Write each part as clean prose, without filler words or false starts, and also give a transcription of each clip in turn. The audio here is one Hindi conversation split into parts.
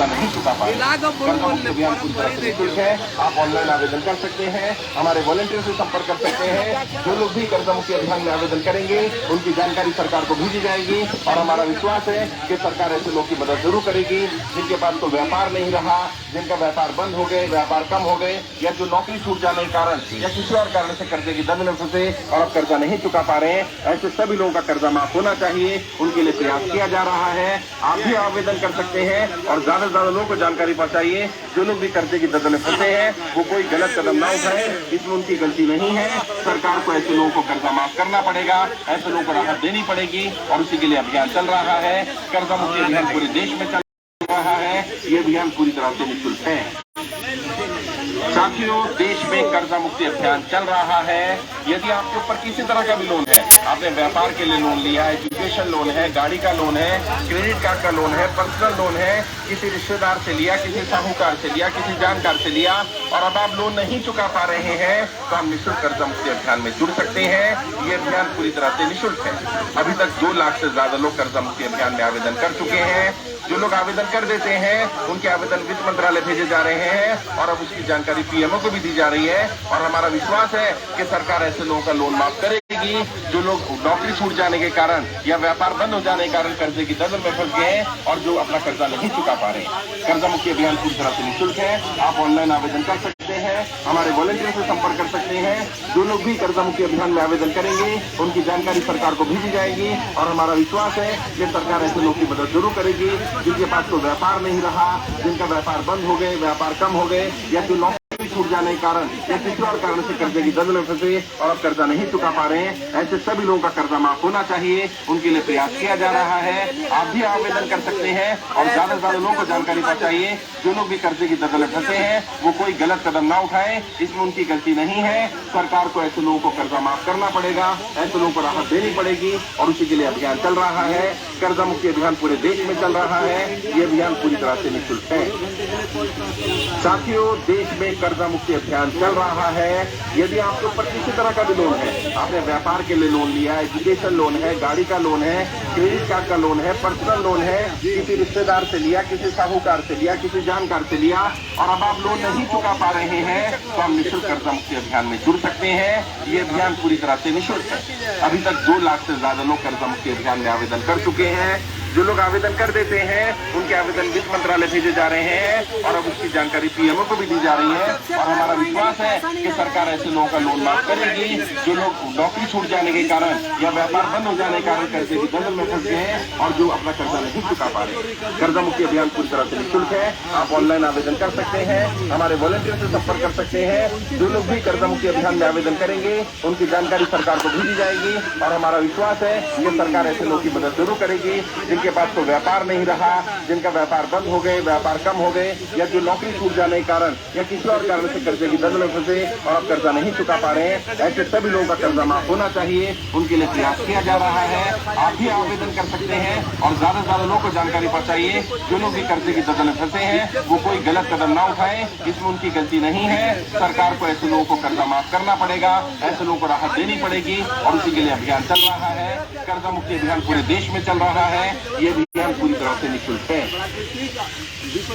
कर्जा नहीं चुका पा रहे। कर्जा मुक्ति अभियान पूरी तरह से निःशुल्क है, आप ऑनलाइन आवेदन कर सकते हैं, हमारे वॉलंटियर से संपर्क कर सकते हैं। जो लोग भी कर्जा मुक्ति अभियान में आवेदन करेंगे उनकी जानकारी सरकार को भेजी जाएगी और हमारा विश्वास है कि सरकार ऐसे लोग की मदद जरूर करेगी जिनके पास तो व्यापार नहीं रहा, जिनका व्यापार बंद हो गए, व्यापार कम हो गए, या जो नौकरी छूट जाने के कारण या किसी और कारण से कर्जे की दंड में फंसे और अब कर्जा नहीं चुका पा रहे हैं, ऐसे सभी लोगों का कर्जा माफ होना चाहिए। उनके लिए प्रयास किया जा रहा है। आप भी आवेदन कर सकते हैं और ज्यादा से ज्यादा लोगों को जानकारी पहुंचाइए। जो लोग भी कर्जे की दंड में फंसे हैं वो कोई गलत कदम ना उठाए, इसमें उनकी गलती नहीं है। सरकार को ऐसे लोगों को कर्जा माफ करना पड़ेगा, ऐसे लोगों को राहत देनी पड़ेगी और उसी के लिए अभियान चल रहा है। कर्जा मुक्ति अभियान पूरे देश में चल रहा है। ये अभियान पूरी तरह से निःशुल्क है। साथियों, देश में कर्जा मुक्ति अभियान चल रहा है। यदि आपके ऊपर किसी तरह का भी लोन है, आपने व्यापार के लिए लोन लिया है, एजुकेशन लोन है, गाड़ी का लोन है, क्रेडिट कार्ड का लोन है, पर्सनल लोन है, किसी रिश्तेदार से लिया, किसी साहूकार से लिया, किसी जानकार से लिया और अब आप लोन नहीं चुका पा रहे हैं, तो आप निःशुल्क कर्जा मुक्ति अभियान में जुड़ सकते हैं। ये अभियान पूरी तरह से निःशुल्क है। अभी तक 2 लाख से ज्यादा लोग कर्जा मुक्ति अभियान में आवेदन कर चुके हैं। जो लोग आवेदन कर देते हैं उनके आवेदन वित्त मंत्रालय भेजे जा रहे हैं और अब उसकी जानकारी पीएमओ को भी दी जा रही है और हमारा विश्वास है कि सरकार ऐसे लोगों का लोन माफ करेगी जो लोग नौकरी छूट जाने के कारण या व्यापार बंद हो जाने के कारण कर्जे की दलदल में फंस गए हैं और जो अपना कर्जा नहीं चुका पा रहे हैं। कर्जा मुक्ति अभियान पूरी तरह से निःशुल्क है। आप ऑनलाइन आवेदन कर सकते हैं, हमारे वॉलंटियर से संपर्क कर सकते हैं। जो लोग भी कर्जा मुक्ति अभियान में आवेदन करेंगे उनकी जानकारी सरकार को भेजी जाएगी और हमारा विश्वास है कि सरकार ऐसे लोगों की मदद जरूर करेगी जिनके पास तो व्यापार नहीं रहा, जिनका व्यापार बंद हो गए, व्यापार कम हो गए, या जो नौकरी छूट जाने के कारण या किसी और कारण से कर्जे की दलदल में फंसे और अब कर्जा नहीं चुका पा रहे हैं, ऐसे सभी लोगों का कर्जा माफ होना चाहिए। उनके लिए प्रयास किया जा रहा है। आप भी आवेदन कर सकते हैं और ज्यादा से ज्यादा लोगों को जानकारी पहुंचाइए। जो लोग भी कर्जे की दलदल में फंसे हैं वो कोई गलत कदम ना उठाए, इसमें उनकी गलती नहीं है। सरकार को ऐसे लोगों को कर्जा माफ करना पड़ेगा, ऐसे लोगों को राहत देनी पड़ेगी और उसी के लिए अभियान चल रहा है। कर्जा मुक्ति अभियान पूरे देश में चल रहा है। ये अभियान पूरी तरह से निःशुल्क है। साथियों, देश में कर्जा मुक्ति अभियान चल रहा है। यदि आपके ऊपर किसी तरह का भी लोन है, आपने व्यापार के लिए लोन लिया, एजुकेशन लोन है, गाड़ी का लोन है, क्रेडिट कार्ड का लोन है, पर्सनल लोन है, किसी रिश्तेदार से लिया, किसी साहूकार से लिया, किसी जानकार से लिया और अब आप लोन नहीं चुका पा रहे हैं, तो आप निःशुल्क कर्जा मुक्ति अभियान में जुड़ सकते हैं। ये अभियान पूरी तरह से निःशुल्क है। अभी तक 2 लाख से ज्यादा लोग कर्जा मुक्ति अभियान में आवेदन कर चुके हैं। जो लोग आवेदन कर देते हैं उनके आवेदन वित्त मंत्रालय भेजे जा रहे हैं और अब उसकी जानकारी पीएमओ को भी दी जा रही है और हमारा विश्वास है कि सरकार ऐसे लोगों का लोन माफ करेगी जो लोग नौकरी छूट जाने के कारण या व्यापार बंद हो जाने के कारण कर्जे की दलदल में फंस गए हैं और जो अपना कर्जा नहीं चुका पा रहे। कर्जा मुक्ति अभियान पूरी तरह से निःशुल्क है। आप ऑनलाइन आवेदन कर सकते हैं, हमारे वॉलंटियर से संपर्क कर सकते हैं। जो लोग भी कर्जा मुक्ति अभियान में आवेदन करेंगे उनकी जानकारी सरकार को भेजी जाएगी और हमारा विश्वास है कि सरकार ऐसे लोगों की मदद जरूर करेगी जिनके पास तो व्यापार नहीं रहा, जिनका व्यापार बंद हो गए, व्यापार कम हो गए, या जो नौकरी छूट जाने के कारण या किसी और कारण से कर्जे की दलदल में फंसे और अब कर्जा नहीं चुका पा रहे हैं, ऐसे सभी लोगों का कर्जा माफ होना चाहिए। उनके लिए प्रयास किया जा रहा है। आप भी आवेदन कर सकते हैं और ज्यादा से ज्यादा लोगों को जानकारी पहुंचाइए। जो लोग भी कर्जे की दलदल में फंसे हैं वो कोई गलत कदम ना उठाए, इसमें उनकी गलती नहीं है। सरकार को ऐसे लोगों को कर्जा माफ करना पड़ेगा, ऐसे लोगों को राहत देनी पड़ेगी और उसी के लिए अभियान चल रहा है। कर्जा मुक्ति अभियान पूरे देश में चल रहा है। ये अभियान पूरी तरह से निःशुल्क है।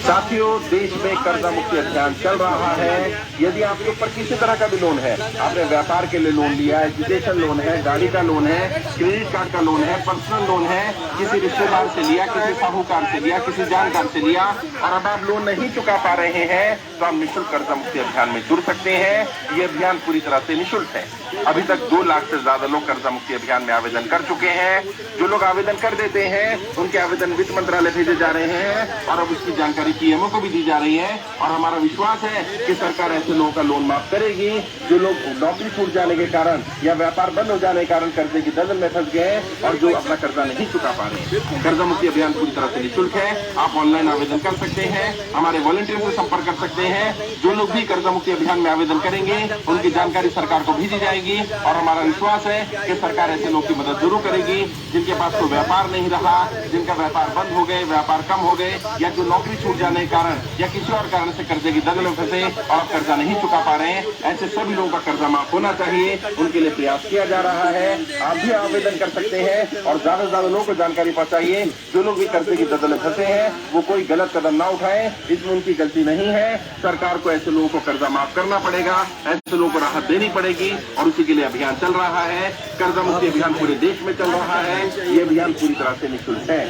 साथियों, देश में कर्जा मुक्ति अभियान चल रहा है। यदि आपके ऊपर किसी तरह का भी लोन है, आपने व्यापार के लिए लोन लिया, एजुकेशन लोन है, गाड़ी का लोन है, क्रेडिट कार्ड का लोन है, पर्सनल लोन है, किसी रिश्तेदार से लिया, किसी साहूकार से लिया, किसी जानकार से लिया और अब आप लोन नहीं चुका पा रहे हैं, तो आप निःशुल्क कर्जा मुक्ति अभियान में जुड़ सकते हैं। ये अभियान पूरी तरह से निःशुल्क है। अभी तक 2 लाख से ज्यादा लोग कर्जा मुक्ति अभियान में आवेदन कर चुके हैं। जो लोग आवेदन कर देते हैं उनके आवेदन वित्त मंत्रालय भेजे जा रहे हैं और अब उसकी जानकारी पीएमओ को भी दी जा रही है और हमारा विश्वास है कि सरकार ऐसे लोगों का लोन माफ करेगी जो लोग नौकरी छूट जाने के कारण या व्यापार बंद हो जाने के कारण कर्जे की दलदल में फंस गए हैं और जो अपना कर्जा नहीं चुका पा रहे। कर्जा मुक्ति अभियान पूरी तरह से निःशुल्क है। आप ऑनलाइन आवेदन कर सकते हैं, हमारे वॉलंटियर से संपर्क कर सकते हैं। जो लोग भी कर्जा मुक्ति अभियान में आवेदन करेंगे उनकी जानकारी सरकार को भेजी जाएगी जाएगी और हमारा विश्वास है कि सरकार ऐसे लोगों की मदद जरूर करेगी जिनके पास कोई व्यापार नहीं रहा, जिनका व्यापार बंद हो गए, व्यापार कम हो गए, या जो नौकरी छूट जाने के कारण या किसी और कारण से कर्जे की दलदल में फंसे और कर्जा नहीं चुका पा रहे हैं, ऐसे सभी लोगों का कर्जा माफ होना चाहिए। उनके लिए प्रयास किया जा रहा है। आप भी आवेदन कर सकते हैं और ज्यादा से ज्यादा लोगों को जानकारी पहुंचाइए। जो लोग भी कर्जे की दलदल में फंसे हैं वो कोई गलत कदम ना उठाएं, इसमें उनकी गलती नहीं है। सरकार को ऐसे लोगों को कर्जा माफ करना पड़ेगा, ऐसे लोगों को राहत देनी पड़ेगी और उसी के लिए अभियान चल रहा है। कर्जा मुक्ति अभियान पूरे देश में चल रहा है। ये अभियान पूरी तरह से निःशुल्क है।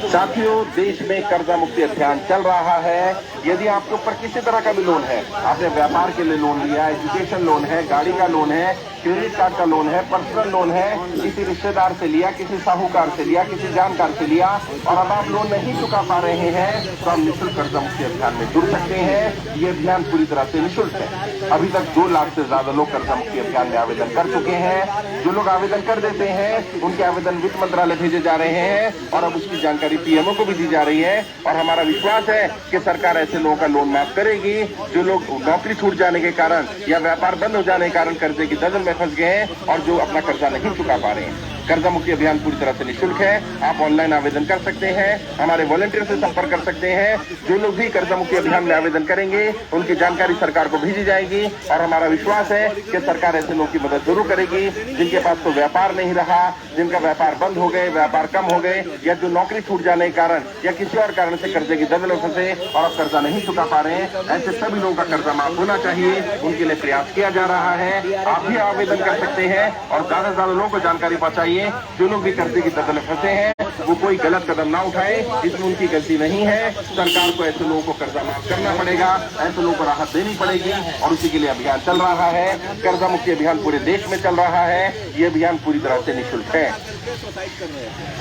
साथियों, देश में कर्जा मुक्ति अभियान चल रहा है। यदि आपके ऊपर किसी तरह का भी लोन है, आपने व्यापार के लिए लोन लिया, एजुकेशन लोन है, गाड़ी का लोन है, क्रेडिट कार्ड का लोन है, पर्सनल लोन है, किसी रिश्तेदार से लिया, किसी साहूकार से लिया, किसी जानकार से लिया और अब आप लोन नहीं चुका पा रहे हैं, तो आप निःशुल्क कर्जा मुक्ति अभियान में जुड़ सकते हैं। ये अभियान पूरी तरह से निःशुल्क है। अभी तक 2 लाख से ज्यादा लोग कर्जा मुक्ति अभियान में आवेदन कर चुके हैं। जो लोग आवेदन कर देते हैं उनके आवेदन वित्त मंत्रालय भेजे जा रहे हैं और अब उसकी जानकारी पीएमओ को भी दी जा रही है और हमारा विश्वास है कि सरकार ऐसे लोगों का लोन माफ करेगी जो लोग नौकरी छूट जाने के कारण या व्यापार बंद हो जाने के कारण कर्जे की दलदल में फंस गए हैं और जो अपना कर्जा नहीं चुका पा रहे हैं। कर्जा मुक्ति अभियान पूरी तरह से निःशुल्क है। आप ऑनलाइन आवेदन कर सकते हैं, हमारे वॉलंटियर से संपर्क कर सकते हैं। जो लोग भी कर्जा मुक्ति अभियान में आवेदन करेंगे उनकी जानकारी सरकार को भेजी जाएगी और हमारा विश्वास है कि सरकार ऐसे लोगों की मदद जरूर करेगी जिनके पास कोई व्यापार नहीं रहा, जिनका व्यापार बंद हो गए, व्यापार कम हो गए, या जो नौकरी छूट जाने के कारण या किसी और कारण से कर्जे की दलदल में फंसे और अब कर्जा नहीं चुका पा रहे हैं, ऐसे सभी लोगों का कर्जा माफ होना चाहिए। उनके लिए प्रयास किया जा रहा है। आप भी आवेदन कर सकते हैं और ज्यादा से ज्यादा लोगों को जानकारी पहुंचाइए। जो लोग भी कर्जे की दलदल में फंसे हैं वो कोई गलत कदम ना उठाए, इसमें उनकी गलती नहीं है। सरकार को ऐसे लोगों को कर्जा माफ करना पड़ेगा, ऐसे लोगों को राहत देनी पड़ेगी और उसी के लिए अभियान चल रहा है। कर्जा मुक्ति अभियान पूरे देश में चल रहा है। ये अभियान पूरी तरह से निःशुल्क है।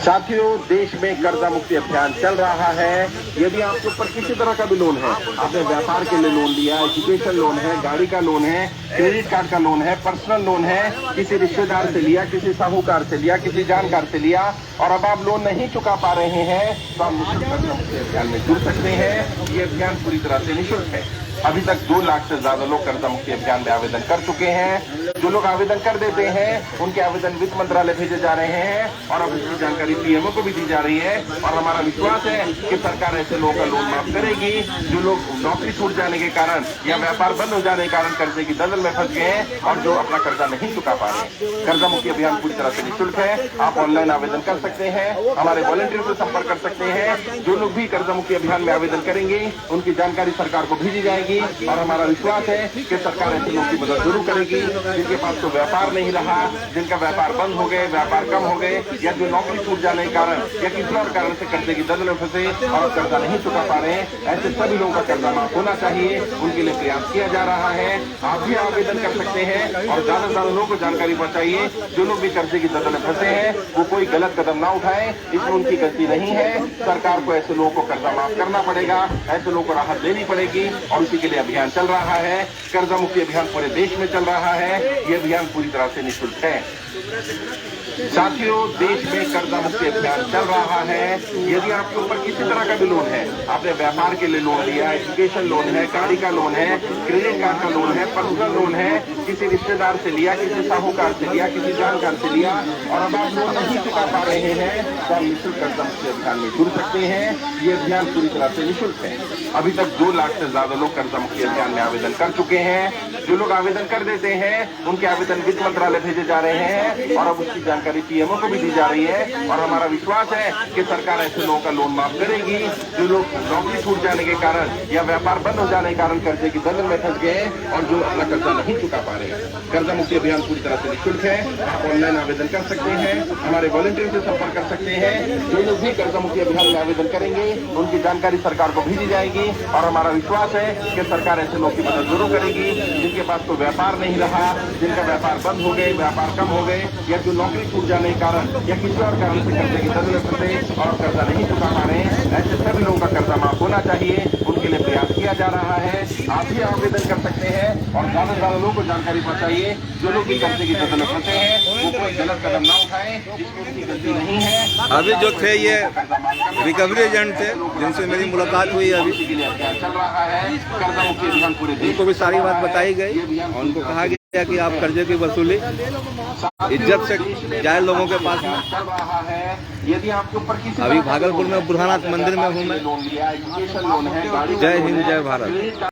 साथियों, देश में कर्जा मुक्ति अभियान चल रहा है। यदि आपके ऊपर किसी तरह का भी लोन है, आपने व्यापार के लिए लोन लिया, एजुकेशन लोन है, गाड़ी का लोन है, क्रेडिट कार्ड का लोन है, पर्सनल लोन है, किसी रिश्तेदार से लिया, किसी साहूकार से लिया, किसी जानकार से लिया और अब आप लोन नहीं चुका पा रहे हैं, तो आप निःशुल्क कर्जा मुक्ति अभियान में जुड़ सकते हैं। ये अभियान पूरी तरह से निःशुल्क है। अभी तक 2 लाख से ज्यादा लोग कर्जा मुक्ति अभियान में आवेदन कर चुके हैं। जो लोग आवेदन कर देते हैं उनके आवेदन वित्त मंत्रालय भेजे जा रहे हैं और अब इसकी जानकारी पीएमओ को भी दी जा रही है और हमारा विश्वास है कि सरकार ऐसे लोगों का लोन माफ करेगी जो लोग नौकरी छूट जाने के कारण या व्यापार बंद हो जाने के कारण कर्जे की दलदल में फंस गए हैं और जो अपना कर्जा नहीं चुका पा रहे हैं। कर्जा मुक्ति अभियान पूरी तरह से निःशुल्क है। आप ऑनलाइन आवेदन कर सकते हैं, हमारे वॉलंटियर से संपर्क कर सकते हैं। जो लोग भी कर्जा मुक्ति अभियान में आवेदन करेंगे उनकी जानकारी सरकार को भेजी जाएगी और हमारा विश्वास है कि सरकार ऐसे लोगों की मदद जरूर करेगी जिनके पास तो व्यापार नहीं रहा, जिनका व्यापार बंद हो गए, व्यापार कम हो गए, या जो नौकरी छूट जाने के कारण या किसी और कारण से कर्जे की दलदल में फंसे और कर्जा नहीं चुका पा रहे हैं, ऐसे सभी लोगों का कर्जा माफ होना चाहिए। उनके लिए प्रयास किया जा रहा है। आप भी आवेदन कर सकते हैं और ज्यादा से ज्यादा लोगों को जानकारी पहुंचाइए। जो लोग भी कर्जे की दलदल में फंसे हैं वो कोई गलत कदम ना उठाए, इसमें उनकी गलती नहीं है। सरकार को ऐसे लोगों को कर्जा माफ करना पड़ेगा, ऐसे लोगों को राहत देनी पड़ेगी और उसी के लिए अभियान चल रहा है। कर्जा मुक्ति अभियान पूरे देश में चल रहा है। ये अभियान पूरी तरह से निःशुल्क है। साथियों, देश में कर्जा मुक्ति अभियान चल रहा है। यदि आपके ऊपर किसी तरह का भी लोन है, आपने व्यापार के लिए लोन लिया, एजुकेशन लोन है, गाड़ी का लोन है, क्रेडिट कार्ड का लोन है, पर्सनल लोन है, किसी रिश्तेदार से लिया, किसी साहूकार से लिया, किसी जानकार से लिया और अब आप लोन नहीं चुका पा रहे हैं, तो आप निःशुल्क कर्जा मुक्ति अभियान में जुड़ सकते हैं। ये अभियान पूरी तरह से निःशुल्क है। अभी तक 2 लाख से ज्यादा लोग कर्जा मुक्ति अभियान में आवेदन कर चुके हैं। जो लोग आवेदन कर देते हैं उनके आवेदन वित्त मंत्रालय भेजे जा रहे हैं और अब उसकी जानकारी पीएमओ को भी दी जा रही है और हमारा विश्वास है कि सरकार ऐसे लोगों का लोन माफ करेगी जो लोग नौकरी छूट जाने के कारण या व्यापार बंद हो जाने के कारण कर्जे की दलदल में फंस गए और जो अपना कर्जा नहीं चुका पा रहे हैं। कर्जा मुक्ति अभियान पूरी तरह से निःशुल्क है। आप ऑनलाइन आवेदन कर सकते हैं, हमारे वॉलंटियर से संपर्क कर सकते हैं। जो लोग भी कर्जा मुक्ति अभियान में आवेदन करेंगे उनकी जानकारी सरकार को भेजी जाएगी और हमारा विश्वास है कि सरकार ऐसे लोगों की मदद जरूर करेगी जिनके पास तो व्यापार नहीं रहा, जिनका व्यापार बंद हो गए, व्यापार कम हो गए, या जो नौकरी छूट जाने के कारण या किसी और कारण से कर्जे की दलदल में फंसे और कर्जा नहीं चुका पा रहे हैं, ऐसे सभी लोगों का कर्जा माफ होना चाहिए। उनके लिए प्रयास किया जा रहा है। आप भी आवेदन कर सकते हैं और ज्यादा से ज्यादा लोगों को जानकारी पहुंचाइए। जो लोग भी कर्जे की दलदल में फंसे हैं वो कोई गलत कदम ना उठाए, जिसमें उनकी गलती नहीं है। अभी जो थे ये रिकवरी एजेंट थे जिनसे मेरी मुलाकात हुई, अभी चल रहा है कर्जा मुक्ति अभियान पूरे देश उनको भी सारी बात बताई गई और उनको कहा गया या कि आप कर्जे की वसूली इज्जत से जाए लोगों के पास में। चल रहा है। यदि आपके ऊपर किसी अभी भागलपुर में बुरहानाथ मंदिर में हूँ मैं। लोन लिया, एजुकेशन लोन है, गाड़ी का जय लोन हिंद, है, जय भारत। Credit card